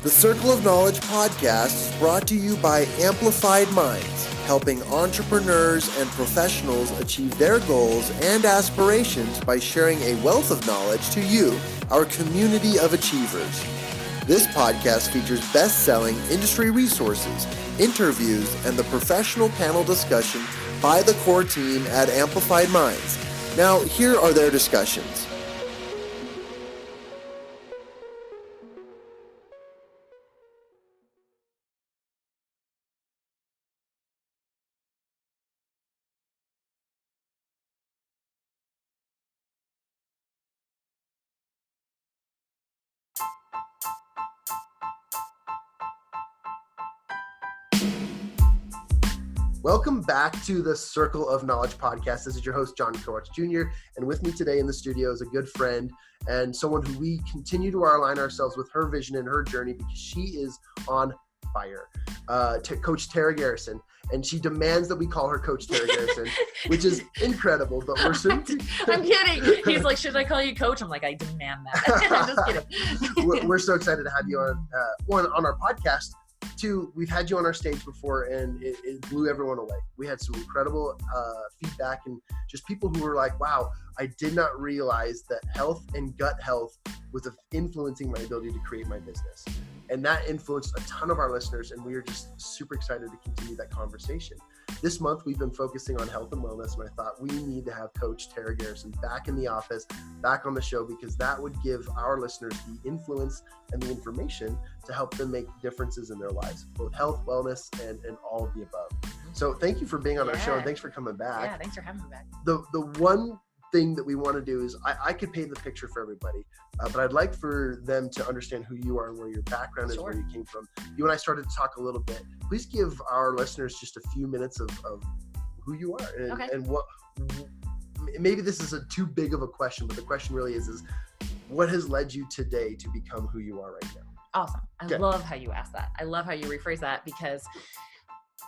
The Circle of Knowledge podcast is brought to you by Amplified Minds, helping entrepreneurs and professionals achieve their goals and aspirations by sharing a wealth of knowledge to you, our community of achievers. This podcast features best-selling industry resources, interviews, and the professional panel discussion by the core team at Amplified Minds. Now, here are their discussions. Welcome back to the Circle of Knowledge podcast. This is your host, John Kowach Jr., and with me today in the studio is a good friend and someone who we continue to align ourselves with her vision and her journey because she is on fire. Coach Tara Garrison, and she demands that we call her Coach Tara Garrison, which is incredible, but we're soon to... I'm kidding. He's like, should I call you Coach? I'm like, I demand that. I'm just kidding. We're so excited to have you on our podcast. Two, we've had you on our stage before and it blew everyone away. We had some incredible feedback and just people who were like, wow, I did not realize that health and gut health was influencing my ability to create my business. And that influenced a ton of our listeners, and we are just super excited to continue that conversation. This month, we've been focusing on health and wellness, and I thought we need to have Coach Tara Garrison back in the office, back on the show, because that would give our listeners the influence and the information to help them make differences in their lives, both health, wellness, and all of the above. So thank you for being on our show, and thanks for coming back. Yeah, thanks for having me back. The one thing that we want to do is I could paint the picture for everybody, but I'd like for them to understand who you are and where your background is, where you came from. You and I started to talk a little bit. Please give our listeners just a few minutes of who you are and what, maybe this is too big of a question, but the question really is what has led you today to become who you are right now? Awesome. I love how you asked that. I love how you rephrase that because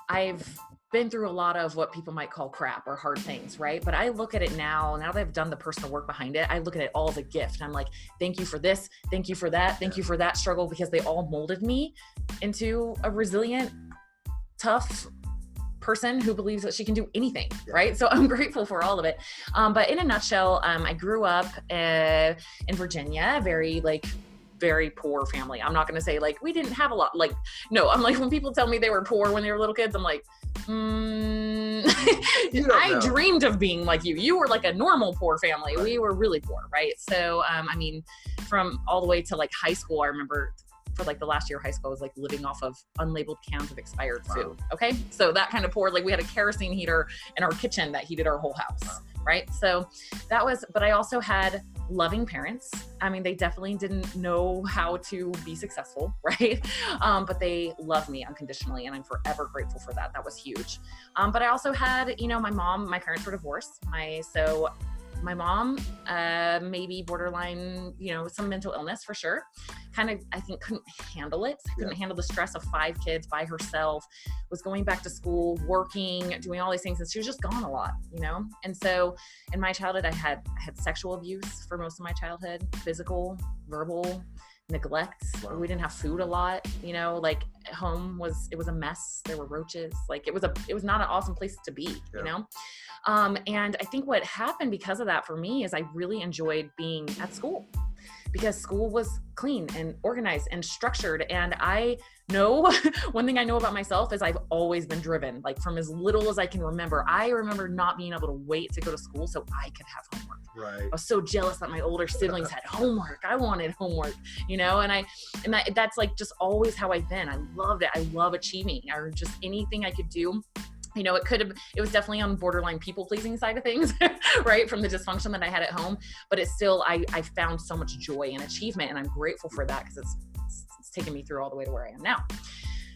I've been through a lot of what people might call crap or hard things, right? But I look at it now that I've done the personal work behind it, I look at it all as a gift. And I'm like, thank you for this. Thank you for that. Thank you for that struggle, because they all molded me into a resilient, tough person who believes that she can do anything, right? So I'm grateful for all of it. But in a nutshell, I grew up in Virginia, very poor family. I'm not going to say we didn't have a lot. No, I'm like, when people tell me they were poor when they were little kids, I'm like, I dreamed of being like you. You were like a normal poor family. Right. We were really poor, right? So, from all the way to high school, I remember for the last year of high school, I was living off of unlabeled cans of expired food. Okay. So that kind of poor, we had a kerosene heater in our kitchen that heated our whole house. Wow. Right. So that was, but I also had loving parents. They definitely didn't know how to be successful. Right. But they loved me unconditionally, and I'm forever grateful for that. That was huge. But I also had, my parents were divorced. My mom, maybe borderline, some mental illness for sure. Kind of, I think, couldn't handle it. Couldn't handle the stress of 5 kids by herself, was going back to school, working, doing all these things. And she was just gone a lot, And so in my childhood, I had sexual abuse for most of my childhood, physical, verbal, neglect. Wow. We didn't have food a lot, home was a mess. There were roaches. It was not an awesome place to be, and I think what happened because of that for me is I really enjoyed being at school, because school was clean and organized and structured. And I know one thing I know about myself is I've always been driven, from as little as I can remember. I remember not being able to wait to go to school so I could have homework. Right. I was so jealous that my older siblings had homework. I wanted homework, and that's just always how I've been. I loved it. I love achieving, or just anything I could do. It was definitely on borderline people pleasing side of things, right? From the dysfunction that I had at home, but it's still, I found so much joy and achievement, and I'm grateful for that because it's taken me through all the way to where I am now.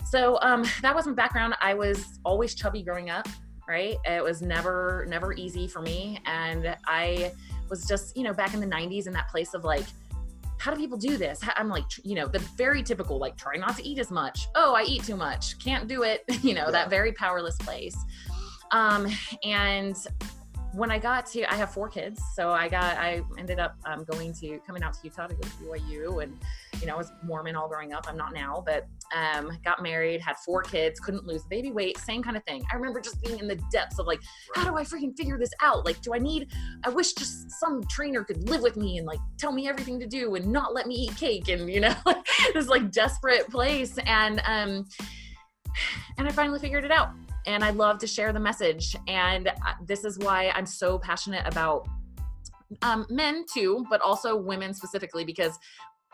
So, that was my background. I was always chubby growing up, right? It was never easy for me. And I was just, back in the 90s in that place of how do people do this? I'm the very typical, try not to eat as much. Oh, I eat too much. Can't do it. That very powerless place. And when I have 4 kids. So I ended up coming out to Utah to go to BYU, and, you know, I was Mormon all growing up. I'm not now, but got married, had 4 kids, couldn't lose the baby weight, same kind of thing. I remember just being in the depths of like, how do I freaking figure this out? Like, I wish just some trainer could live with me and like tell me everything to do and not let me eat cake, and, you know, this like desperate place. And I finally figured it out. And I love to share the message. And this is why I'm so passionate about men too, but also women specifically, because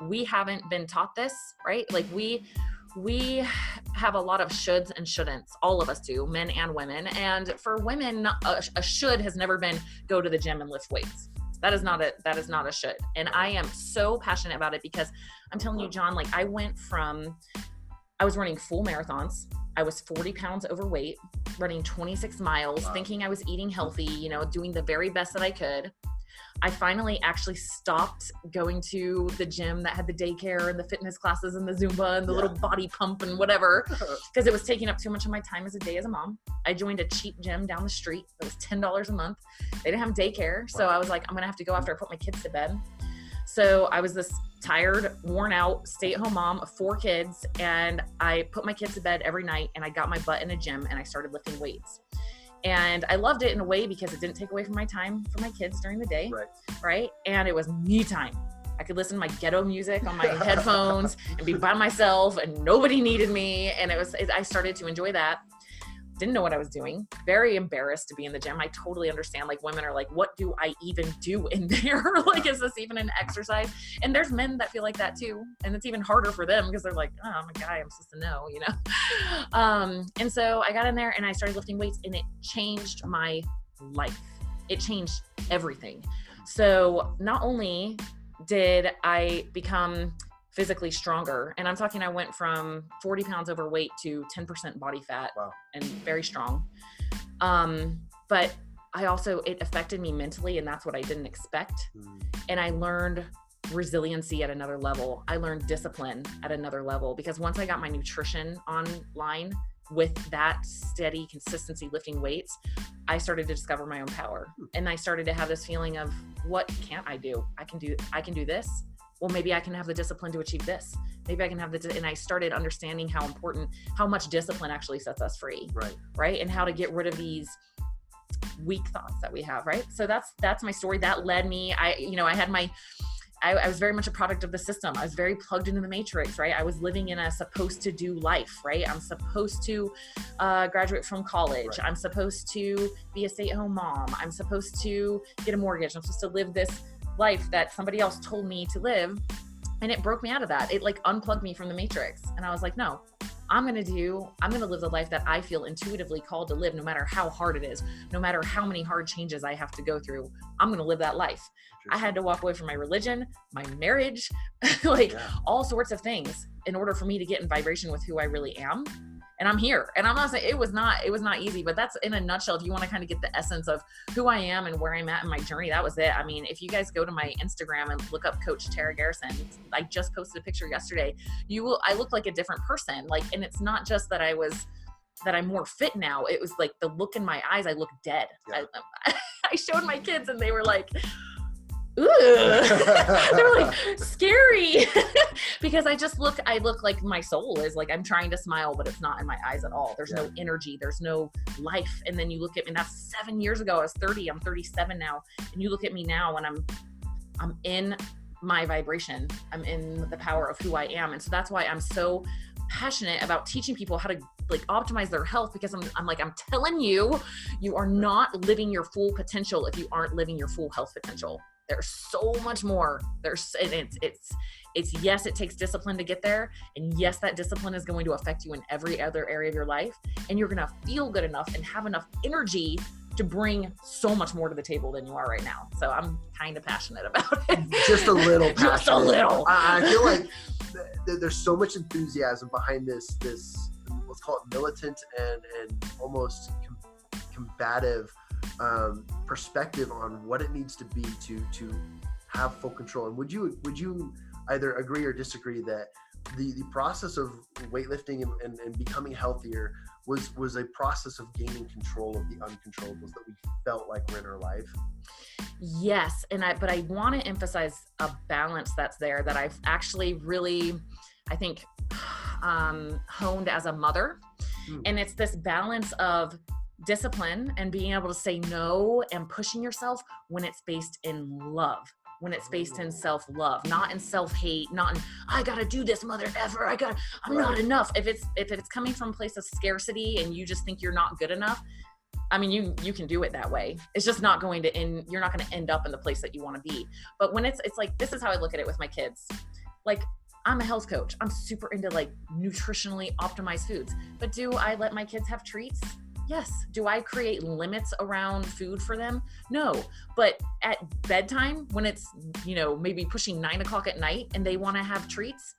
we haven't been taught this, right? Like we have a lot of shoulds and shouldn'ts. All of us do, men and women. And for women, a should has never been go to the gym and lift weights. That is not a should. And I am so passionate about it because I'm telling you, John, like I was running full marathons. I was 40 pounds overweight, running 26 miles, thinking I was eating healthy, you know, doing the very best that I could. I finally actually stopped going to the gym that had the daycare and the fitness classes and the Zumba and the little body pump and whatever, because it was taking up too much of my time as a mom. I joined a cheap gym down the street. It was $10 a month. They didn't have daycare. So I was like, I'm going to have to go after I put my kids to bed. So I was this tired, worn out, stay-at-home mom of 4 kids, and I put my kids to bed every night, and I got my butt in a gym, and I started lifting weights. And I loved it in a way because it didn't take away from my time for my kids during the day, right? And it was me time. I could listen to my ghetto music on my headphones and be by myself, and nobody needed me, and I started to enjoy that. Didn't know what I was doing. Very embarrassed to be in the gym. I totally understand. Like women are like, what do I even do in there? Like, is this even an exercise? And there's men that feel like that too. And it's even harder for them because they're like, oh, I'm a guy, I'm supposed to know, you know? And so I got in there and I started lifting weights, and it changed my life. It changed everything. So not only did I become physically stronger, and I'm talking, I went from 40 pounds overweight to 10% body fat and very strong. But it affected me mentally, and that's what I didn't expect. And I learned resiliency at another level. I learned discipline at another level, because once I got my nutrition online with that steady consistency lifting weights, I started to discover my own power. And I started to have this feeling of, what can't I do? I can do this. Well, maybe I can have the discipline to achieve this. Maybe I can have and I started understanding how much discipline actually sets us free. Right. And how to get rid of these weak thoughts that we have. Right. So that's my story. That led me, I was very much a product of the system. I was very plugged into the matrix, right? I was living in a supposed to do life, right? I'm supposed to graduate from college. I'm supposed to be a stay-at-home mom. I'm supposed to get a mortgage. I'm supposed to live this life that somebody else told me to live. And it broke me out of that. It like unplugged me from the matrix. And I was like, no, I'm going to live the life that I feel intuitively called to live, no matter how hard it is, no matter how many hard changes I have to go through. I'm going to live that life. I had to walk away from my religion, my marriage, all sorts of things in order for me to get in vibration with who I really am. And I'm here. And I'm not saying it was not easy, but that's in a nutshell. If you want to kind of get the essence of who I am and where I'm at in my journey, that was it. I mean, if you guys go to my Instagram and look up Coach Tara Garrison, I just posted a picture yesterday. I look like a different person. And it's not just that I'm more fit now. It was like the look in my eyes, I look dead. Yeah. I showed my kids and they were like, ooh, they were like scary because I look like my soul is like, I'm trying to smile, but it's not in my eyes at all. There's no energy. There's no life. And then you look at me, and that's 7 years ago. I was 30. I'm 37 now. And you look at me now and I'm in my vibration. I'm in the power of who I am. And so that's why I'm so passionate about teaching people how to optimize their health, because I'm telling you, you are not living your full potential if you aren't living your full health potential. There's so much more. It's yes, it takes discipline to get there. And yes, that discipline is going to affect you in every other area of your life. And you're going to feel good enough and have enough energy to bring so much more to the table than you are right now. So I'm kind of passionate about it. Just a little passionate. Just a little. I feel like there's so much enthusiasm behind this let's call it militant and almost combative perspective on what it needs to be to have full control. And would you either agree or disagree that the process of weightlifting and becoming healthier was a process of gaining control of the uncontrollables that we felt like were in our life. Yes. But I want to emphasize a balance that's there that I've actually really, I think, honed as a mother. And it's this balance of discipline and being able to say no and pushing yourself when it's based in love, when it's based in self-love, not in self-hate, not in, I gotta do this mother ever, I'm not enough. If it's coming from a place of scarcity and you just think you're not good enough, I mean, you can do it that way. It's just not going to end, you're not going to end up in the place that you want to be. But when it's like, this is how I look at it with my kids. Like, I'm a health coach. I'm super into like nutritionally optimized foods, but do I let my kids have treats? Yes. Do I create limits around food for them? No. But at bedtime, when it's, maybe pushing 9 o'clock at night and they want to have treats,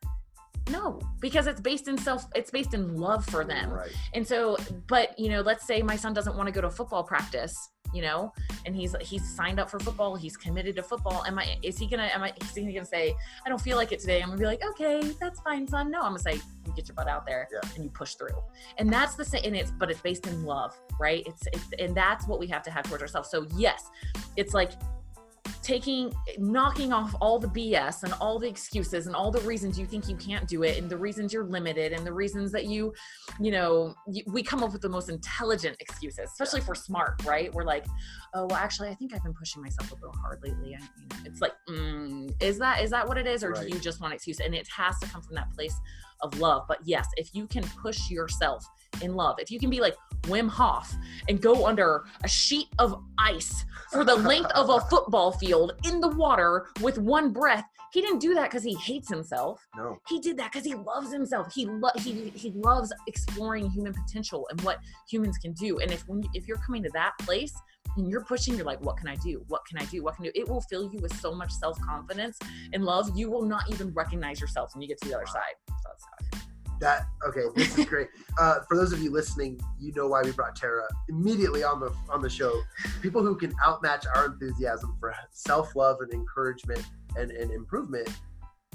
no, because it's based in love for them. Right. And so, but, let's say my son doesn't want to go to football practice, and he's signed up for football. He's committed to football. Is he gonna say, I don't feel like it today? I'm gonna be like, okay, that's fine, son. No, I'm gonna say, you get your butt out there and you push through. And that's the same. And but it's based in love, right? And that's what we have to have towards ourselves. So yes, it's like, knocking off all the BS and all the excuses and all the reasons you think you can't do it and the reasons you're limited and the reasons that we come up with the most intelligent excuses, especially if we're smart, right? We're like, oh, well, actually, I think I've been pushing myself a little hard lately. It's like, is that what it is? Or do you just want an excuse? And it has to come from that place of love. But yes, if you can push yourself in love, if you can be like Wim Hof and go under a sheet of ice for the length of a football field in the water with one breath, he didn't do that because he hates himself. No, he did that because he loves himself. He loves exploring human potential and what humans can do. And if you're coming to that place and you're pushing, you're like, what can I do? What can I do? What can I do? It will fill you with so much self-confidence and love. You will not even recognize yourself when you get to the other side. So that's how I feel. This is great. For those of you listening, you know why we brought Tara immediately on the show. People who can outmatch our enthusiasm for self-love and encouragement and improvement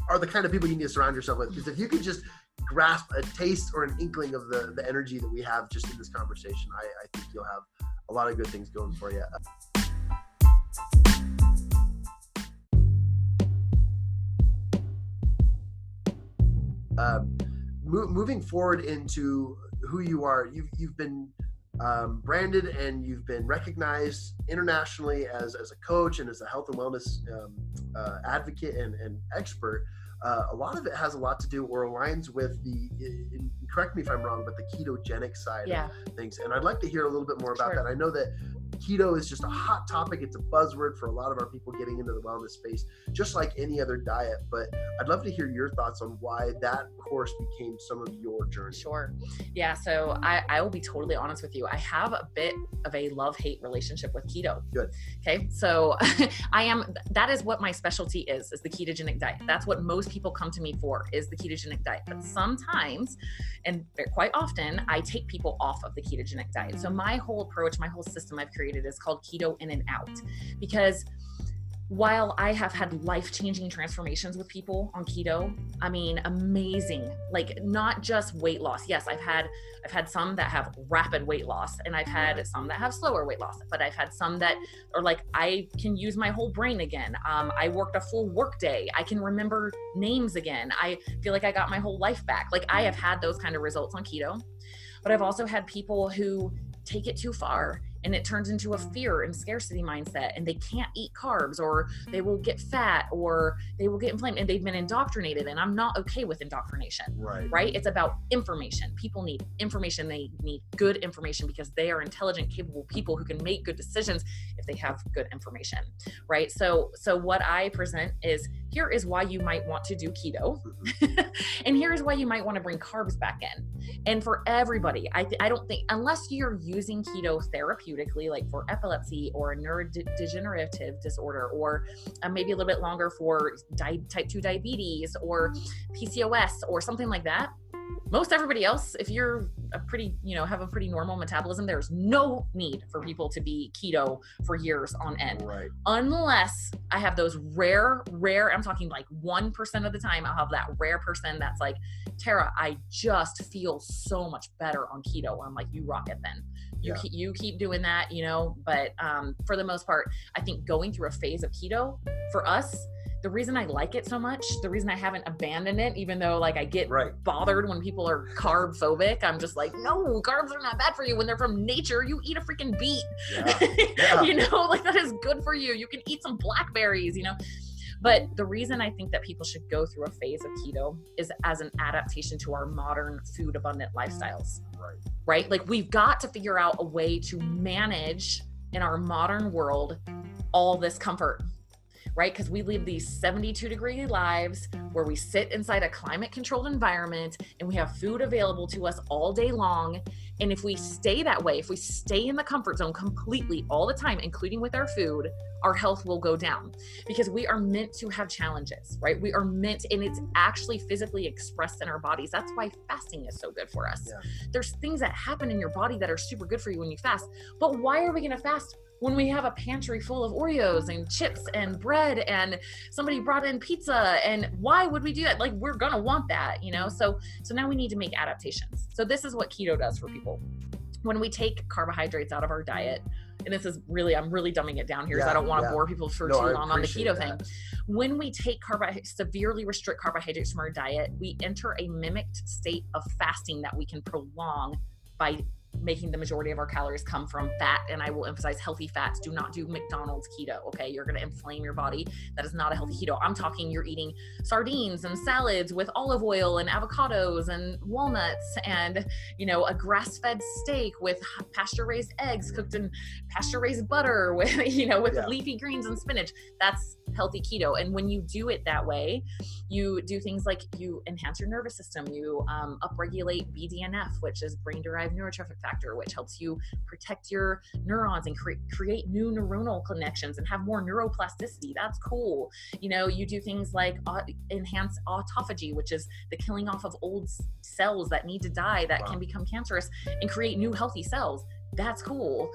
are the kind of people you need to surround yourself with. Because if you can just grasp a taste or an inkling of the energy that we have just in this conversation, I think you'll have a lot of good things going for you. Moving forward into who you are, you've been branded and you've been recognized internationally as a coach and as a health and wellness advocate and expert. A lot of it has a lot to do or aligns with correct me if I'm wrong, but the ketogenic side of things. And I'd like to hear a little bit more about that. I know that keto is just a hot topic. It's a buzzword for a lot of our people getting into the wellness space, just like any other diet. But I'd love to hear your thoughts on why that course became some of your journey. Sure. Yeah. So I will be totally honest with you. I have a bit of a love-hate relationship with keto. Good. Okay. So that is what my specialty is the ketogenic diet. That's what most people come to me for, is the ketogenic diet. But sometimes, and quite often, I take people off of the ketogenic diet. So my whole approach, my whole system I've created is called Keto In and Out, because while I have had life-changing transformations with people on keto, I mean, amazing, like not just weight loss. Yes, I've had some that have rapid weight loss, and I've had some that have slower weight loss, but I've had some that are like, I can use my whole brain again. I worked a full work day. I can remember names again. I feel like I got my whole life back. Like, I have had those kind of results on keto, but I've also had people who take it too far and it turns into a fear and scarcity mindset, and they can't eat carbs, or they will get fat, or they will get inflamed, and they've been indoctrinated. And I'm not okay with indoctrination, right? It's about information. People need information. They need good information because they are intelligent, capable people who can make good decisions if they have good information, right? So what I present is, here is why you might want to do keto. And here is why you might want to bring carbs back in. And for everybody, I don't think, unless you're using keto therapeutically, like for epilepsy or a neurodegenerative disorder, or maybe a little bit longer for type 2 diabetes or PCOS or something like that, most everybody else, if you're a pretty, have a pretty normal metabolism, there's no need for people to be keto for years on end. Right. Unless I have those rare, I'm talking like 1% of the time, I'll have that rare person that's like, Tara, I just feel so much better on keto. I'm like, you rock it then. You keep doing that, but for the most part, I think going through a phase of keto for us, the reason I like it so much, the reason I haven't abandoned it, even though like I get bothered when people are carb phobic, I'm just like, no, carbs are not bad for you. When they're from nature, you eat a freaking beet, like that is good for you. You can eat some blackberries, But the reason I think that people should go through a phase of keto is as an adaptation to our modern food abundant lifestyles, right? Like we've got to figure out a way to manage in our modern world all this comfort, right? Because we live these 72-degree lives where we sit inside a climate controlled environment and we have food available to us all day long. And if we stay that way, if we stay in the comfort zone completely all the time, including with our food, our health will go down because we are meant to have challenges, right? We are meant, and it's actually physically expressed in our bodies. That's why fasting is so good for us. Yeah. There's things that happen in your body that are super good for you when you fast. But why are we going to fast when we have a pantry full of Oreos and chips and bread and somebody brought in pizza? And why would we do that? Like, we're going to want that, So now we need to make adaptations. So this is what keto does for people. When we take carbohydrates out of our diet, and this is really, I'm really dumbing it down here because I don't want to bore people for too long on the keto thing. When we take severely restrict carbohydrates from our diet, we enter a mimicked state of fasting that we can prolong by making the majority of our calories come from fat. And I will emphasize healthy fats. Do not do McDonald's keto. Okay. You're going to inflame your body. That is not a healthy keto. I'm talking, you're eating sardines and salads with olive oil and avocados and walnuts and, a grass-fed steak with pasture raised eggs cooked in pasture raised butter with, with leafy greens and spinach. That's healthy keto. And when you do it that way, you do things like you enhance your nervous system. You upregulate BDNF, which is brain-derived neurotrophic factor, which helps you protect your neurons and create new neuronal connections and have more neuroplasticity. That's cool. You do things like enhance autophagy, which is the killing off of old cells that need to die that can become cancerous and create new healthy cells. That's cool.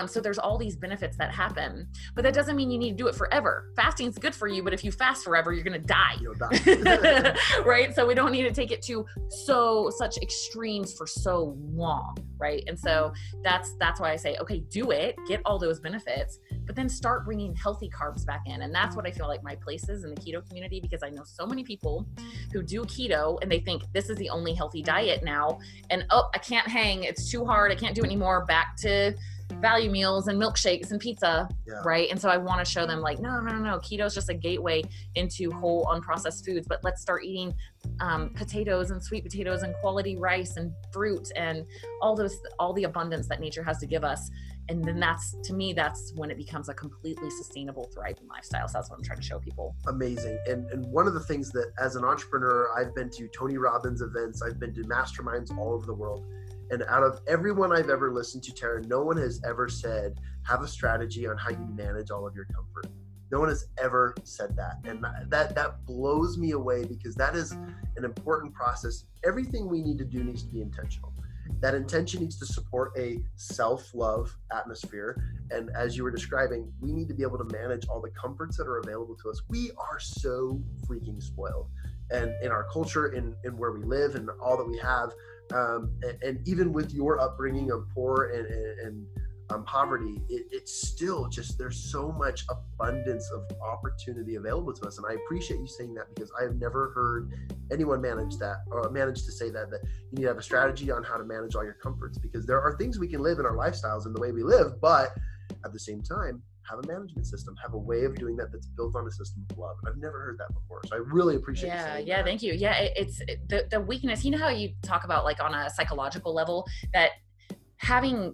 So there's all these benefits that happen, but that doesn't mean you need to do it forever. Fasting's good for you, but if you fast forever, you're going to die. You'll die. Right. So we don't need to take it to such extremes for so long. Right. And so that's why I say, okay, do it, get all those benefits, but then start bringing healthy carbs back in. And that's what I feel like my place is in the keto community, because I know so many people who do keto and they think this is the only healthy diet now. And I can't hang. It's too hard. I can't do it anymore. Back to value meals and milkshakes and pizza. Right. And so I want to show them like, no. Keto is just a gateway into whole unprocessed foods, but let's start eating potatoes and sweet potatoes and quality rice and fruit and all the abundance that nature has to give us. And then that's when it becomes a completely sustainable, thriving lifestyle. So that's what I'm trying to show people. Amazing. And one of the things that as an entrepreneur, I've been to Tony Robbins events, I've been to masterminds all over the world. And out of everyone I've ever listened to, Tara, no one has ever said, have a strategy on how you manage all of your comfort. No one has ever said that. And that blows me away, because that is an important process. Everything we need to do needs to be intentional. That intention needs to support a self-love atmosphere. And as you were describing, we need to be able to manage all the comforts that are available to us. We are so freaking spoiled. And in our culture, in where we live and all that we have, and even with your upbringing of poor and poverty, it's still just, there's so much abundance of opportunity available to us. And I appreciate you saying that, because I have never heard anyone manage to say that you need to have a strategy on how to manage all your comforts, because there are things we can live in our lifestyles and the way we live, but at the same time, have a management system, have a way of doing that's built on a system of love. And I've never heard that before. So I really appreciate you saying that. Thank you. Yeah, it's the weakness. You know how you talk about like on a psychological level that having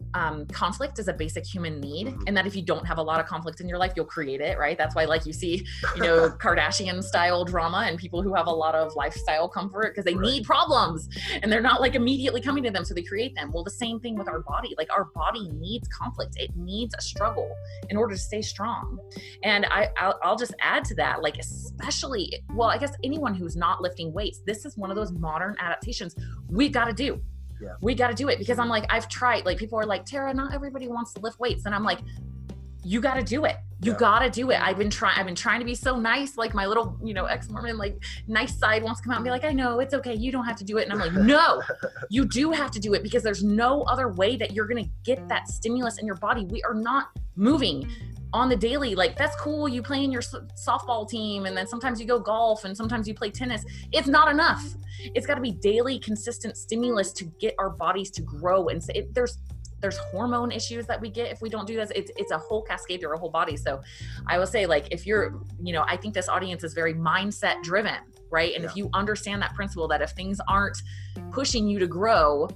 conflict is a basic human need, and that if you don't have a lot of conflict in your life, you'll create it, right? That's why, like, you see, Kardashian style drama and people who have a lot of lifestyle comfort because they need problems and they're not like immediately coming to them, so they create them. Well, the same thing with our body. Like, our body needs conflict. It needs a struggle in order to stay strong. And I'll just add to that, like, especially, well, I guess anyone who's not lifting weights, this is one of those modern adaptations we've got to do. Yeah. We got to do it, because I'm like, I've tried, like, people are like, Tara, not everybody wants to lift weights. And I'm like, you got to do it. You got to do it. I've been trying to be so nice. Like, my little, ex-Mormon, like, nice side wants to come out and be like, I know, it's okay. You don't have to do it. And I'm like, no, you do have to do it, because there's no other way that you're going to get that stimulus in your body. We are not moving on the daily. Like, that's cool. You play in your softball team, and then sometimes you go golf, and sometimes you play tennis. It's not enough. It's got to be daily, consistent stimulus to get our bodies to grow. And there's hormone issues that we get if we don't do this. It's a whole cascade through our whole body. So I will say, like, if you're, I think this audience is very mindset driven, right? And if you understand that principle, that if things aren't pushing you to grow,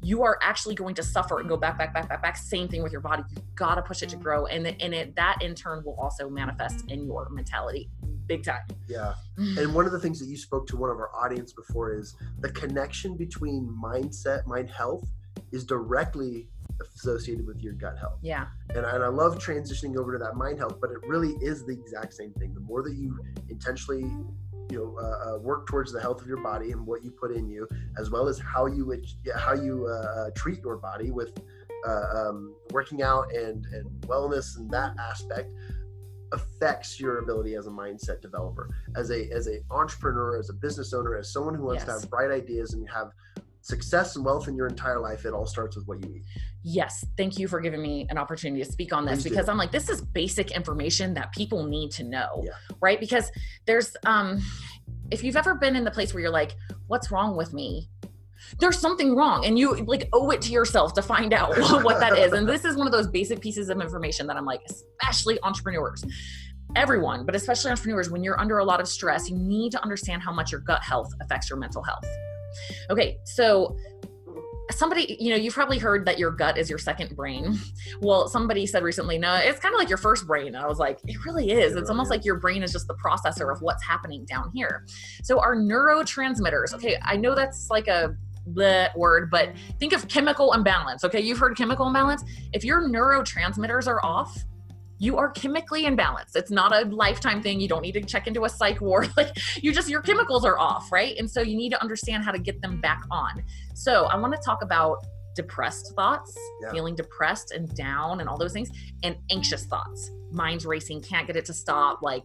you are actually going to suffer and go back. Same thing with your body. You've got to push it to grow. And that in turn will also manifest in your mentality big time. Yeah. And one of the things that you spoke to one of our audience before is the connection between mindset, mind health is directly associated with your gut health. Yeah. And I love transitioning over to that mind health, but it really is the exact same thing. The more that you intentionally work towards the health of your body and what you put in you, as well as how you treat your body with working out and wellness, and that aspect affects your ability as a mindset developer, as a entrepreneur, as a business owner, as someone who wants to have bright ideas and have success and wealth in your entire life. It all starts with what you eat. Yes. Thank you for giving me an opportunity to speak on this, because I'm like, this is basic information that people need to know, right? Because there's, if you've ever been in the place where you're like, what's wrong with me? There's something wrong, and you like owe it to yourself to find out what that is. And this is one of those basic pieces of information that I'm like, especially entrepreneurs, everyone, but especially entrepreneurs, when you're under a lot of stress, you need to understand how much your gut health affects your mental health. Okay. So somebody, you've probably heard that your gut is your second brain. Well, somebody said recently, no, it's kind of like your first brain. And I was like, it really is. It's almost like your brain is just the processor of what's happening down here. So our neurotransmitters, okay, I know that's like a bleh word, but think of chemical imbalance. Okay. You've heard chemical imbalance. If your neurotransmitters are off, you are chemically imbalanced. It's not a lifetime thing. You don't need to check into a psych ward. Like, your chemicals are off, right? And so you need to understand how to get them back on. So I want to talk about depressed thoughts, feeling depressed and down and all those things, and anxious thoughts. Mind's racing, can't get it to stop. Like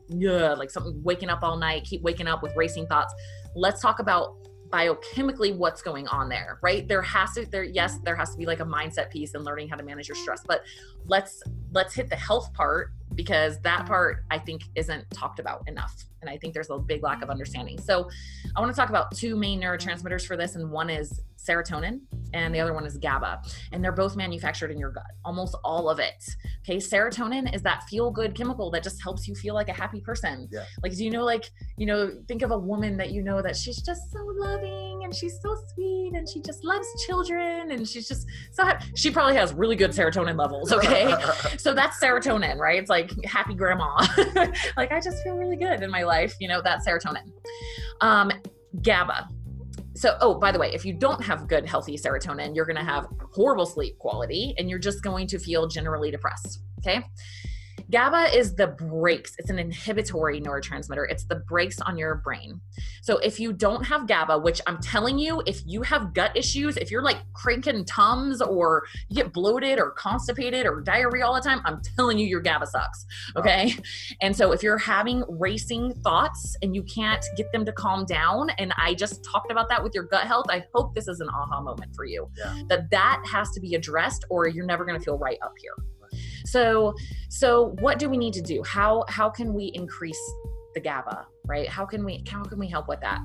something, waking up all night, keep waking up with racing thoughts. Let's talk about biochemically what's going on there, right? There has to be like a mindset piece and learning how to manage your stress, but let's hit the health part, because that part I think isn't talked about enough. And I think there's a big lack of understanding. So I want to talk about two main neurotransmitters for this. And one is serotonin and the other one is GABA. And they're both manufactured in your gut, almost all of it. Okay. Serotonin is that feel good chemical that just helps you feel like a happy person. Yeah. Like, think of a woman that that she's just so loving and she's so sweet and she just loves children and she's just so happy. She probably has really good serotonin levels. Okay. So that's serotonin, right? It's like happy grandma. Like, I just feel really good in my life. That's serotonin. GABA. So, by the way, if you don't have good, healthy serotonin, you're going to have horrible sleep quality and you're just going to feel generally depressed. Okay. GABA is the brakes. It's an inhibitory neurotransmitter. It's the brakes on your brain. So if you don't have GABA, which I'm telling you, if you have gut issues, if you're like cranking Tums or you get bloated or constipated or diarrhea all the time, I'm telling you, your GABA sucks. Okay. Wow. And so if you're having racing thoughts and you can't get them to calm down, and I just talked about that with your gut health, I hope this is an aha moment for you, that has to be addressed, or you're never going to feel right up here. So what do we need to do? How can we increase the GABA, right? How can we help with that?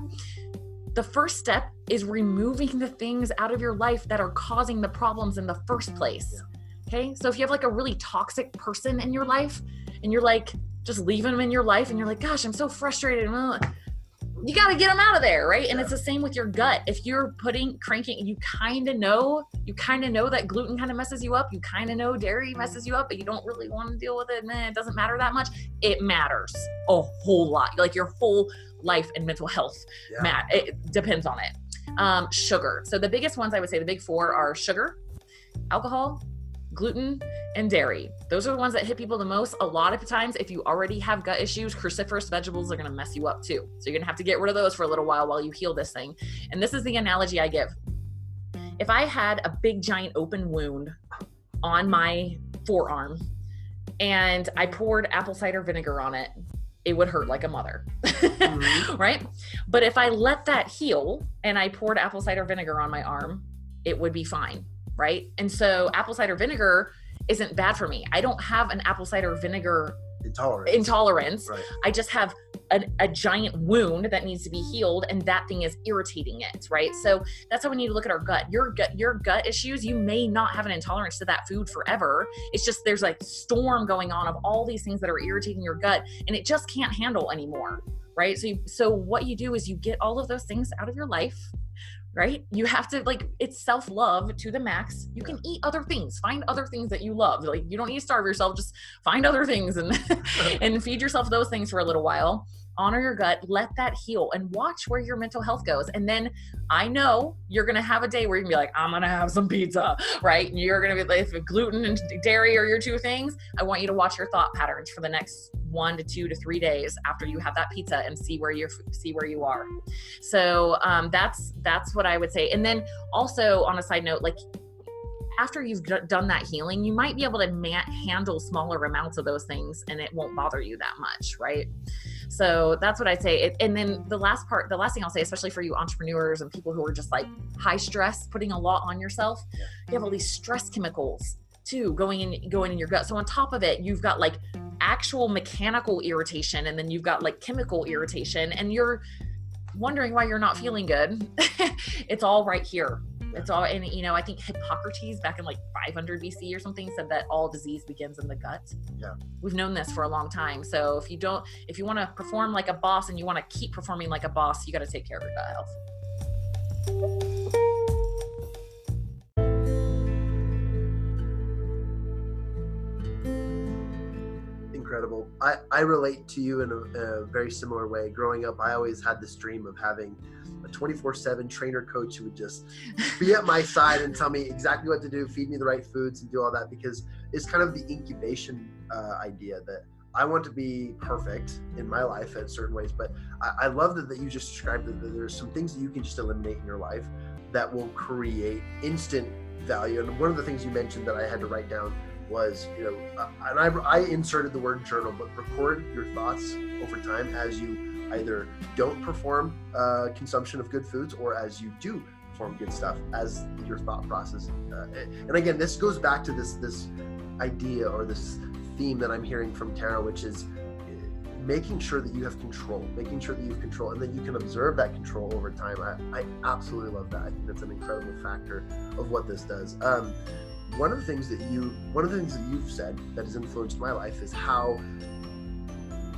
The first step is removing the things out of your life that are causing the problems in the first place. Okay. So if you have like a really toxic person in your life and you're like, just leaving them in your life and you're like, gosh, I'm so frustrated. you got to get them out of there, right? And it's the same with your gut. If you're cranking, you kind of know that gluten kind of messes you up. You kind of know dairy messes you up, but you don't really want to deal with it. It doesn't matter that much. It matters a whole lot. Like your whole life and mental health, it depends on it. Sugar. So the biggest ones, I would say the big four are sugar, alcohol, gluten, and dairy. Those are the ones that hit people the most. A lot of times, if you already have gut issues, cruciferous vegetables are going to mess you up too. So you're going to have to get rid of those for a little while you heal this thing. And this is the analogy I give. If I had a big giant open wound on my forearm and I poured apple cider vinegar on it, it would hurt like a mother, right? But if I let that heal and I poured apple cider vinegar on my arm, it would be fine. Right? And so apple cider vinegar isn't bad for me. I don't have an apple cider vinegar intolerance. Right. I just have a giant wound that needs to be healed, and that thing is irritating it, right? So that's how we need to look at our gut. Your gut issues, you may not have an intolerance to that food forever. It's just there's like storm going on of all these things that are irritating your gut, and it just can't handle anymore, right? So what you do is you get all of those things out of your life. Right? You have to it's self-love to the max. You can eat other things, find other things that you love. Like you don't need to starve yourself, just find other things and and feed yourself those things for a little while. Honor your gut, let that heal, and watch where your mental health goes. And then I know you're going to have a day where you can be like, I'm going to have some pizza, right? And you're going to be like, if gluten and dairy are your two things, I want you to watch your thought patterns for the next 1 to 2 to 3 days after you have that pizza and see where you are. So that's what I would say. And then also on a side note, like after you've done that healing, you might be able to handle smaller amounts of those things and it won't bother you that much, right? So that's what I'd say. And then the last thing I'll say, especially for you entrepreneurs and people who are just like high stress, putting a lot on yourself, you have all these stress chemicals too going in your gut. So on top of it, you've got like actual mechanical irritation, and then you've got like chemical irritation, and you're wondering why you're not feeling good. It's all right here. It's all, and I think Hippocrates back in like 500 BC or something said that all disease begins in the gut. Yeah. We've known this for a long time. So if you want to perform like a boss and you want to keep performing like a boss, you got to take care of your gut health. Incredible. I relate to you in a very similar way. Growing up, I always had this dream of having a 24/7 trainer coach who would just be at my side and tell me exactly what to do, feed me the right foods and do all that, because it's kind of the incubation idea that I want to be perfect in my life in certain ways. But I love that you just described that there's some things that you can just eliminate in your life that will create instant value. And one of the things you mentioned that I had to write down was, and I inserted the word journal, but record your thoughts over time as you either don't perform consumption of good foods or as you do perform good stuff, as your thought process. And again, this goes back to this idea or this theme that I'm hearing from Tara, which is making sure that you have control, and then you can observe that control over time. I absolutely love that. I think that's an incredible factor of what this does. One of the things that you've said that has influenced my life is how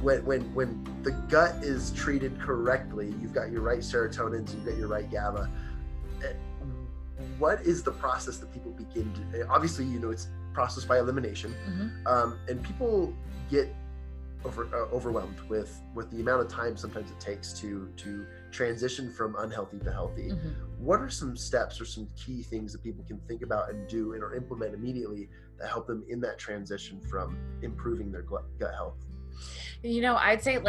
when the gut is treated correctly, you've got your right serotonins, you've got your right GABA. What is the process that people begin to, obviously, it's processed by elimination, and people get overwhelmed with the amount of time sometimes it takes to transition from unhealthy to healthy. What are some steps or some key things that people can think about and do or implement immediately that help them in that transition from improving their gut health? I'd say,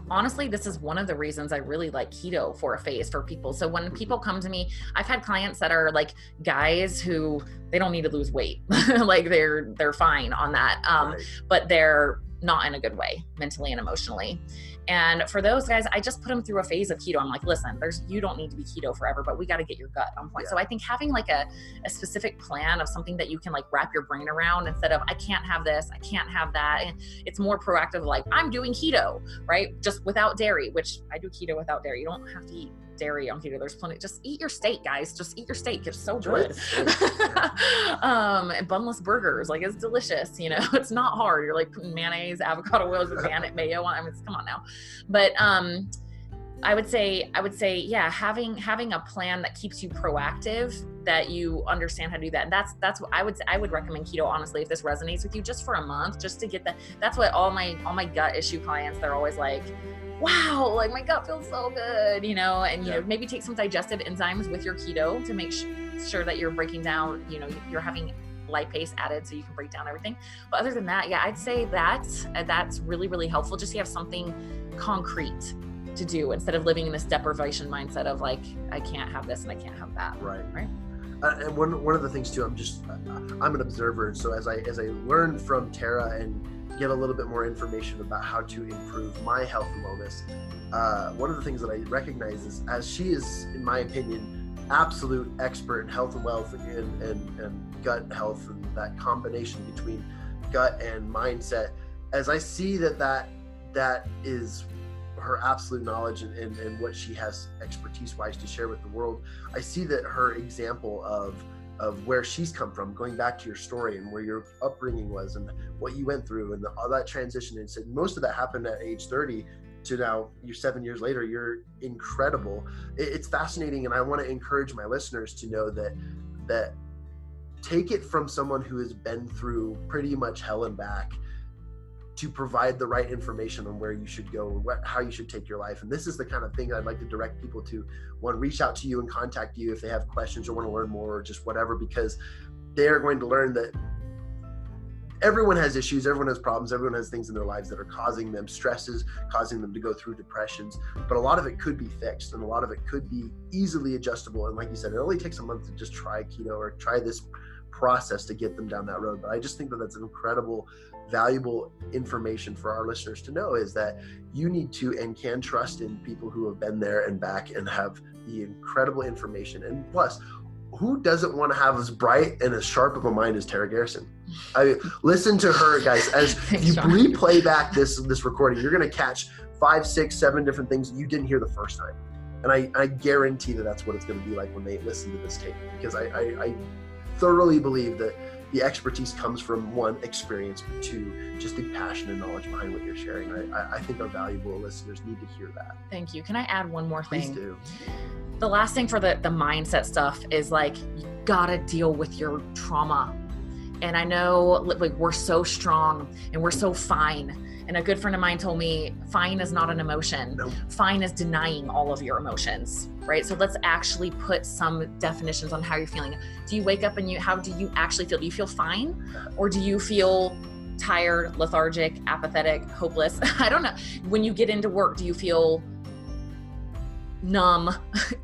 honestly, this is one of the reasons I really like keto for a phase for people. So when people come to me, I've had clients that are like guys who they don't need to lose weight. Like they're fine on that. Right. But they're not in a good way, mentally and emotionally. And for those guys, I just put them through a phase of keto. I'm like, listen, you don't need to be keto forever, but we got to get your gut on point. Yeah. So I think having like a specific plan of something that you can like wrap your brain around instead of, I can't have this, I can't have that. And it's more proactive, like I'm doing keto, right? Just without dairy, which I do keto without dairy. You don't have to eat dairy on keto. There's plenty. Just eat your steak, guys. Just eat your steak. It's so good. Bunless burgers, like it's delicious. It's not hard. You're like putting mayonnaise, avocado oils, and mayo on. I mean, come on now. But I would say, yeah, having a plan that keeps you proactive, that you understand how to do that. And that's what I would recommend keto, honestly, if this resonates with you, just for a month, just to get that. That's what all my gut issue clients, they're always like, wow, like my gut feels so good, you know, and, you know, maybe take some digestive enzymes with your keto to make sure that you're breaking down, you know, you're having lipase added so you can break down everything. But other than that, yeah, I'd say that's really, really helpful, just to have something concrete to do instead of living in this deprivation mindset of like, I can't have this and I can't have that. Right. And one of the things too, I'm an observer. And so as I learn from Tara and get a little bit more information about how to improve my health and wellness, one of the things that I recognize is, as she is, in my opinion, absolute expert in health and wealth and gut health, and that combination between gut and mindset, as I see that is her absolute knowledge and what she has expertise wise to share with the world, I see that her example of where she's come from, going back to your story and where your upbringing was and what you went through and all that transition, and said most of that happened at age 30 to now you're 7 years later, you're incredible. It's fascinating. And I want to encourage my listeners to know that take it from someone who has been through pretty much hell and back to provide the right information on where you should go and how you should take your life. And this is the kind of thing I'd like to direct people to. One, reach out to you and contact you if they have questions or want to learn more or just whatever, because they're going to learn that everyone has issues, everyone has problems, everyone has things in their lives that are causing them stresses, causing them to go through depressions. But a lot of it could be fixed and a lot of it could be easily adjustable. And like you said, it only takes a month to just try keto or try this process to get them down that road. But I just think that that's an incredible, valuable information for our listeners to know, is that you need to and can trust in people who have been there and back and have the incredible information. And plus, who doesn't want to have as bright and as sharp of a mind as Tara Garrison? I mean, listen to her, guys. As you replay back this recording, you're going to catch 5, 6, 7 different things you didn't hear the first time. And I guarantee that that's what it's going to be like when they listen to this tape, because I thoroughly believe that the expertise comes from, one, experience, but two, just the passion and knowledge behind what you're sharing. I think our valuable listeners need to hear that. Thank you. Can I add one more thing? Please do. The last thing for the mindset stuff is, like, you gotta deal with your trauma. And I know, like, we're so strong and we're so fine. And a good friend of mine told me, fine is not an emotion. Nope. Fine is denying all of your emotions, right? So let's actually put some definitions on how you're feeling. Do you wake up and how do you actually feel? Do you feel fine? Or do you feel tired, lethargic, apathetic, hopeless? I don't know. When you get into work, do you feel numb,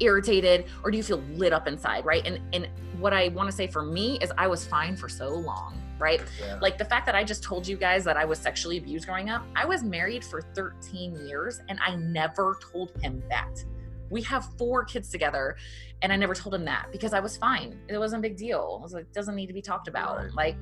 irritated, or do you feel lit up inside, right? And what I want to say for me is I was fine for so long, right? Yeah. Like the fact that I just told you guys that I was sexually abused growing up. I was married for 13 years and I never told him that. We have 4 kids together and I never told him that because I was fine. It wasn't a big deal. I was like, it doesn't need to be talked about. Right.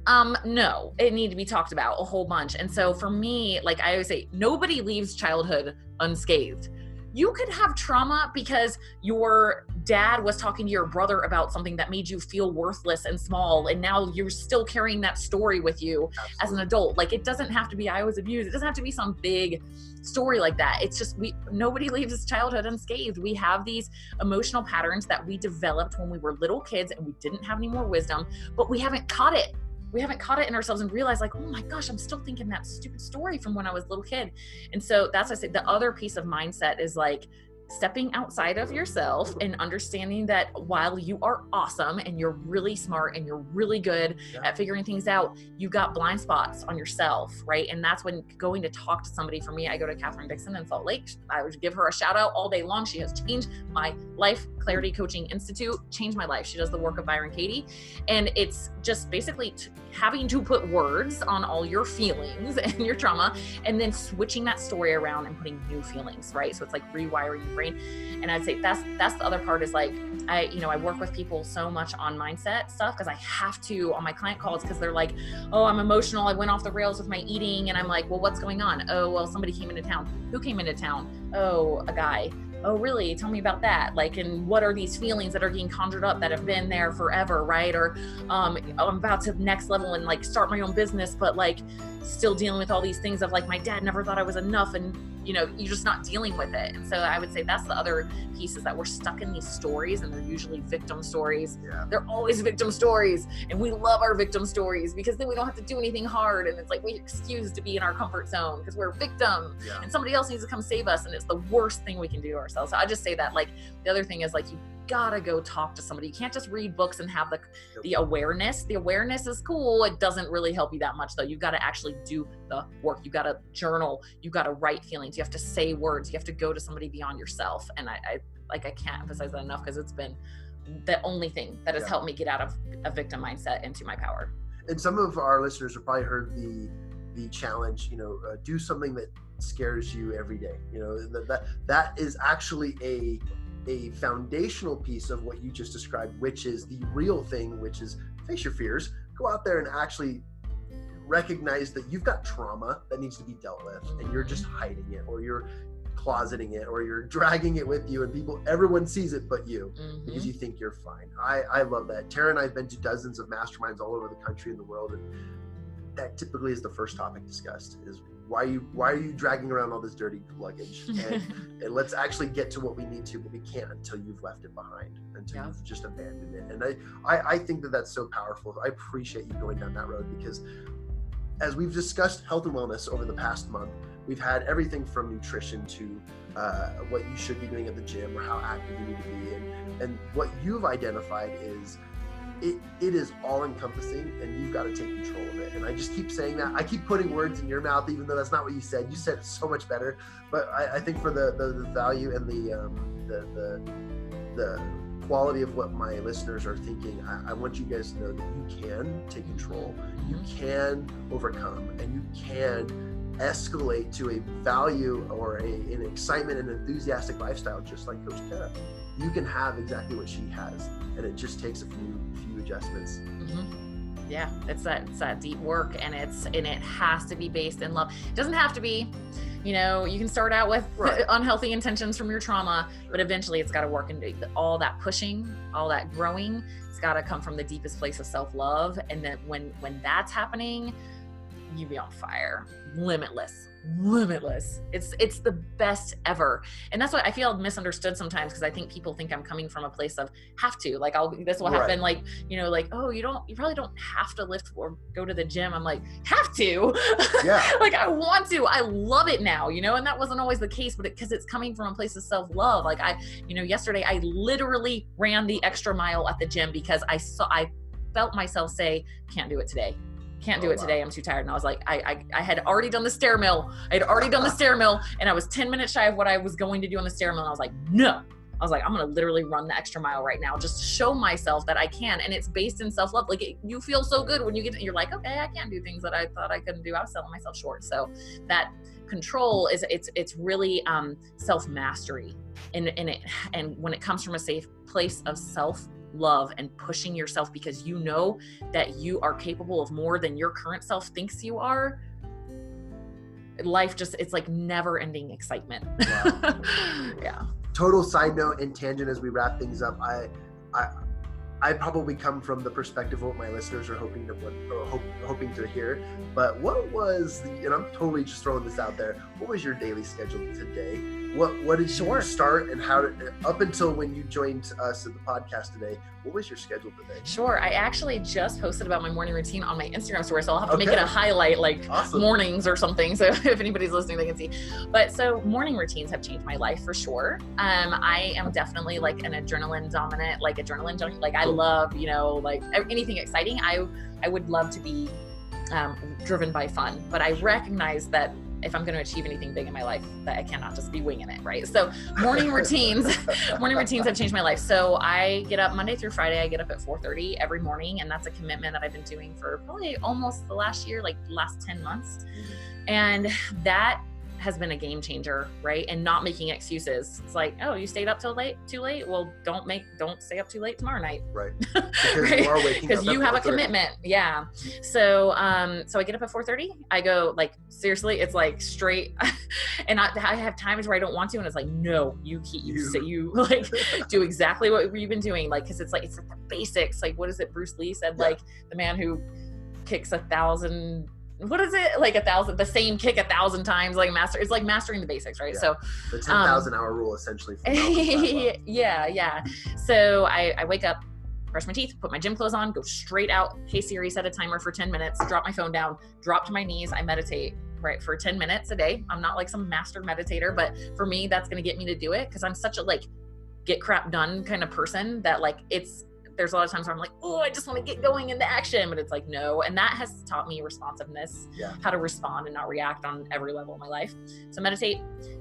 Like, no, it needed to be talked about a whole bunch. And so for me, like I always say, nobody leaves childhood unscathed. You could have trauma because your dad was talking to your brother about something that made you feel worthless and small. And now you're still carrying that story with you as an adult. Like, it doesn't have to be, I was abused. It doesn't have to be some big story like that. It's just, nobody leaves his childhood unscathed. We have these emotional patterns that we developed when we were little kids and we didn't have any more wisdom, but we haven't caught it. We haven't caught it in ourselves and realized, like, oh my gosh, I'm still thinking that stupid story from when I was a little kid. And so that's what I say. The other piece of mindset is like stepping outside of yourself and understanding that while you are awesome and you're really smart and you're really good at figuring things out, you've got blind spots on yourself, right? And that's when going to talk to somebody. For me, I go to Catherine Dixon in Salt Lake. I would give her a shout out all day long. She has changed my life. Clarity Coaching Institute changed my life. She does the work of Byron Katie. And it's just basically having to put words on all your feelings and your trauma and then switching that story around and putting new feelings, right? So it's like rewiring your brain. And I'd say that's the other part is like, I work with people so much on mindset stuff because I have to on my client calls because they're like, oh, I'm emotional. I went off the rails with my eating. And I'm like, well, what's going on? Oh, well, somebody came into town. Who came into town? Oh, a guy. oh, really? Tell me about that. Like, and what are these feelings that are getting conjured up that have been there forever, right? Or I'm about to next level and like start my own business, but like still dealing with all these things of like, my dad never thought I was enough, and you know, you're just not dealing with it. And so I would say that's the other piece, is that we're stuck in these stories, and they're usually victim stories. Yeah. They're always victim stories, and we love our victim stories because then we don't have to do anything hard, and it's like we excuse to be in our comfort zone because we're a victim, Yeah. and somebody else needs to come save us, and it's the worst thing we can do to ourselves. So I just say that. Like, the other thing is, like, you gotta go talk to somebody. You can't just read books and have the awareness. The awareness is cool. It doesn't really help you that much, though. You've got to actually do the work. You got to journal. You got to write feelings. You have to say words. You have to go to somebody beyond yourself. And I can't emphasize that enough, because it's been the only thing that has helped me get out of a victim mindset into my power. And some of our listeners have probably heard the challenge, do something that scares you every day. That is actually a foundational piece of what you just described, which is the real thing, which is face your fears, go out there and actually recognize that you've got trauma that needs to be dealt with, and you're just hiding it, or you're closeting it, or you're dragging it with you, and everyone sees it but you, because you think you're fine. I love that. Tara and I have been to dozens of masterminds all over the country and the world, and that typically is the first topic discussed, is why are you dragging around all this dirty luggage? And let's actually get to what we need to, but we can't until you've left it behind, until you've just abandoned it. And I think that that's so powerful. I appreciate you going down that road, because as we've discussed health and wellness over the past month, we've had everything from nutrition to what you should be doing at the gym, or how active you need to be. And what you've identified is it is all encompassing, and you've got to take control of it. And I just keep saying that. I keep putting words in your mouth, even though that's not what you said. You said it so much better. But I think for the value and the quality of what my listeners are thinking, I want you guys to know that you can take control, you can overcome, and you can escalate to a value or an excitement and enthusiastic lifestyle, just like Coach Tara. You can have exactly what she has, and it just takes a few adjustments. Yeah, it's that deep work, and it has to be based in love. It doesn't have to be, you can start out with unhealthy intentions from your trauma, but eventually it's got to work into all that pushing, all that growing. It's got to come from the deepest place of self-love. And then when that's happening, you be on fire, limitless. It's the best ever. And that's what I feel misunderstood sometimes, because I think people think I'm coming from a place of have to, like, this will happen, like, oh, you probably don't have to lift or go to the gym. I'm like, have to? Yeah. Like, I want to, I love it now, and that wasn't always the case, but because it's coming from a place of self-love. Like, yesterday I literally ran the extra mile at the gym because I felt myself say, can't do it today. Can't do it today. I'm too tired. And I was like, I had already done the stair mill. And I was 10 minutes shy of what I was going to do on the stair mill. And I was like, no. I was like, I'm going to literally run the extra mile right now, just to show myself that I can. And it's based in self-love. Like, you feel so good when you're like, okay, I can do things that I thought I couldn't do. I was selling myself short. So that control is, it's really self-mastery. And when it comes from a safe place of self-love and pushing yourself, because you know that you are capable of more than your current self thinks you are, life it's like never ending excitement. Wow. Yeah. Total side note and tangent as we wrap things up. I probably come from the perspective of what my listeners are hoping to hear. But what was and I'm totally just throwing this out there, what was your daily schedule today? What did you start, and how up until when you joined us at the podcast today, what was your schedule today? Sure. I actually just posted about my morning routine on my Instagram story, so I'll have to make it a highlight, like mornings or something, so if anybody's listening, they can see. But so morning routines have changed my life for sure. I am definitely like an adrenaline dominant, like adrenaline junkie. Like, I love, like anything exciting. I would love to be driven by fun, but I recognize that if I'm going to achieve anything big in my life, that I cannot just be winging it, right? So morning routines have changed my life. So I get up Monday through Friday. I get up at 4:30 every morning, and that's a commitment that I've been doing for probably almost the last year, like last 10 months. And that has been a game changer, right? And not making excuses. It's like, oh, you stayed up too late. Well, don't stay up too late tomorrow night. Right. Because right? you are waking up. Because you have a commitment. Yeah. So, so I get up at 4:30. I go like, seriously, it's like straight. And I have times where I don't want to. And it's like, no, you like do exactly what you've been doing. Like, cause it's like the basics. Like, what is it? Bruce Lee said, like the man who kicks 1,000, what is it? Like 1,000, the same kick 1,000 times, like it's like mastering the basics, right? Yeah. So the 10,000 hour rule, essentially. yeah. So I wake up, brush my teeth, put my gym clothes on, go straight out. Hey Siri, set a timer for 10 minutes, drop my phone down, drop to my knees. I meditate, right, for 10 minutes a day. I'm not like some master meditator, but for me, that's going to get me to do it. Cause I'm such a like get crap done kind of person that like there's a lot of times where I'm like, oh, I just want to get going into action, but it's like, no. And that has taught me responsiveness, how to respond and not react on every level of my life. So meditate.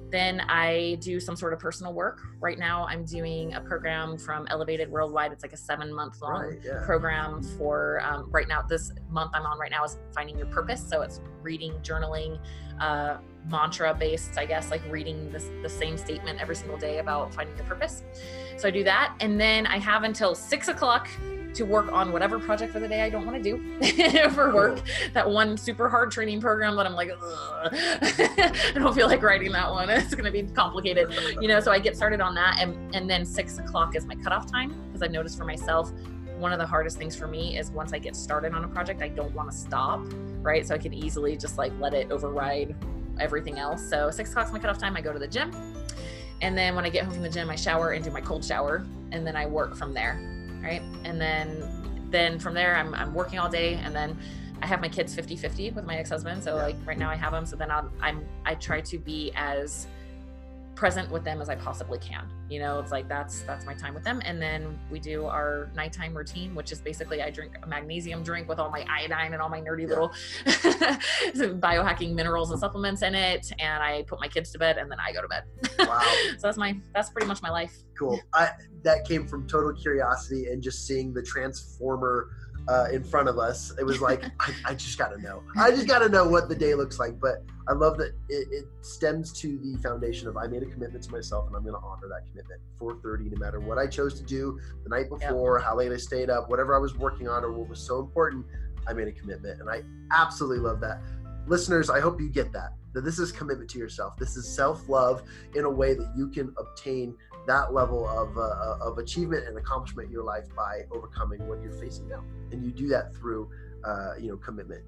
Then I do some sort of personal work. Right now I'm doing a program from Elevated Worldwide. It's like a 7-month long program for, right now, this month I'm on right now is finding your purpose. So it's reading, journaling, mantra based, I guess, like reading the same statement every single day about finding your purpose. So I do that. And then I have until 6 o'clock to work on whatever project for the day I don't want to do for work. That one super hard training program that I'm like, I don't feel like writing that one. It's going to be complicated, so I get started on that. And then 6 o'clock is my cutoff time, because I've noticed for myself, one of the hardest things for me is once I get started on a project, I don't want to stop, right? So I can easily just like let it override everything else. So 6 o'clock is my cutoff time. I go to the gym. And then when I get home from the gym, I shower and do my cold shower. And then I work from there, right? And then from there, I'm working all day. And then I have my kids 50-50 with my ex-husband. So like right now I have them. So then I try to be as present with them as I possibly can. It's like, that's my time with them. And then we do our nighttime routine, which is basically I drink a magnesium drink with all my iodine and all my nerdy little biohacking minerals and supplements in it. And I put my kids to bed and then I go to bed. Wow. So that's pretty much my life. Cool. That came from total curiosity and just seeing the transformer in front of us. It was like, I just got to know. I just got to know what the day looks like. But I love that it stems to the foundation of I made a commitment to myself and I'm going to honor that commitment. 4:30, no matter what I chose to do the night before, how late I stayed up, whatever I was working on or what was so important, I made a commitment. And I absolutely love that. Listeners, I hope you get that this is commitment to yourself. This is self-love in a way that you can obtain that level of achievement and accomplishment in your life by overcoming what you're facing now. And you do that through, commitment.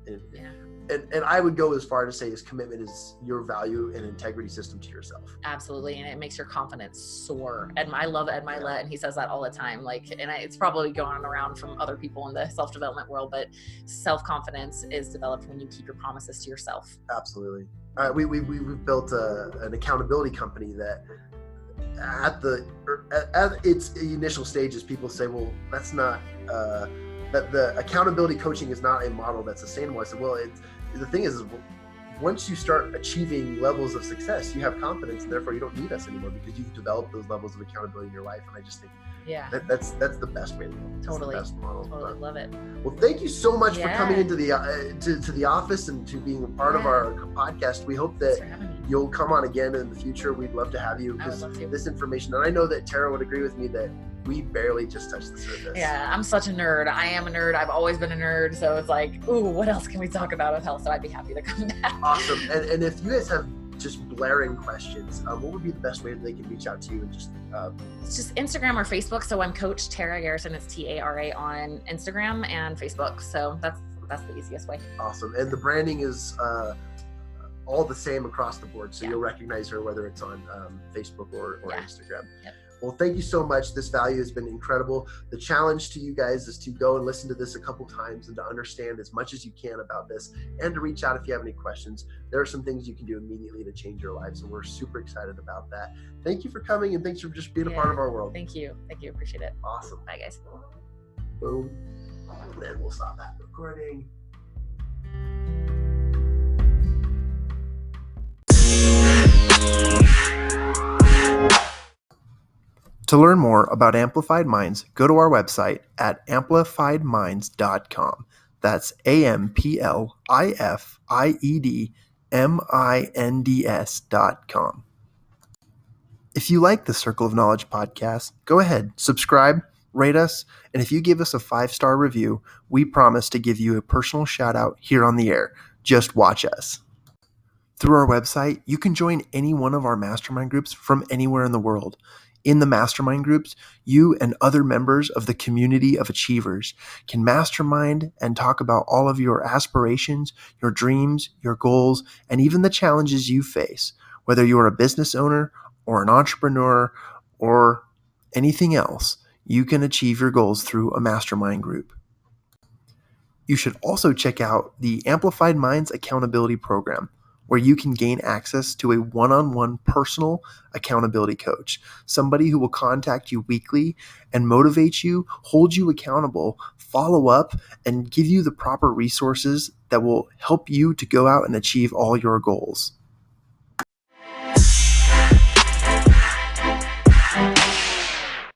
And I would go as far to say is commitment is your value and integrity system to yourself. Absolutely. And it makes your confidence soar. And I love Ed Milet, and he says that all the time. It's probably going around from other people in the self-development world, but self-confidence is developed when you keep your promises to yourself. Absolutely. We've built an accountability company that at its initial stages, people say, well, that's not, that the accountability coaching is not a model that's sustainable. I said, well, the thing is once you start achieving levels of success, you have confidence, and therefore you don't need us anymore because you've developed those levels of accountability in your life. And I just think that's the best way to go. Totally. That's the best model. Totally love it. Well, thank you so much for coming into the to the office and to being a part of our podcast. We hope that you'll come on again in the future. We'd love to have you because this information, and I know that Tara would agree with me that we barely just touched the surface. Yeah, I'm such a nerd. I am a nerd. I've always been a nerd. So it's like, ooh, what else can we talk about with health? So I'd be happy to come back. Awesome. And if you guys have just blaring questions, what would be the best way that they can reach out to you and just it's just Instagram or Facebook. So I'm Coach Tara Garrison. It's Tara on Instagram and Facebook. So that's the easiest way. Awesome. And the branding is all the same across the board. So you'll recognize her whether it's on Facebook or Instagram. Yep. Well, thank you so much. This value has been incredible. The challenge to you guys is to go and listen to this a couple times and to understand as much as you can about this and to reach out if you have any questions. There are some things you can do immediately to change your life. So we're super excited about that. Thank you for coming and thanks for just being a part of our world. Thank you. Appreciate it. Awesome. Bye, guys. Boom. And then we'll stop that recording. To learn more about Amplified Minds, go to our website at amplifiedminds.com. That's AMPLIFIED minds.com. If you like the Circle of Knowledge podcast, go ahead, subscribe, rate us, and if you give us a 5-star review, we promise to give you a personal shout out here on the air. Just watch us. Through our website, you can join any one of our mastermind groups from anywhere in the world. In the mastermind groups, you and other members of the community of achievers can mastermind and talk about all of your aspirations, your dreams, your goals, and even the challenges you face, whether you're a business owner or an entrepreneur or anything else. You can achieve your goals through a mastermind group. You should also check out the Amplified Minds Accountability Program, where you can gain access to a one-on-one personal accountability coach, somebody who will contact you weekly and motivate you, hold you accountable, follow up, and give you the proper resources that will help you to go out and achieve all your goals.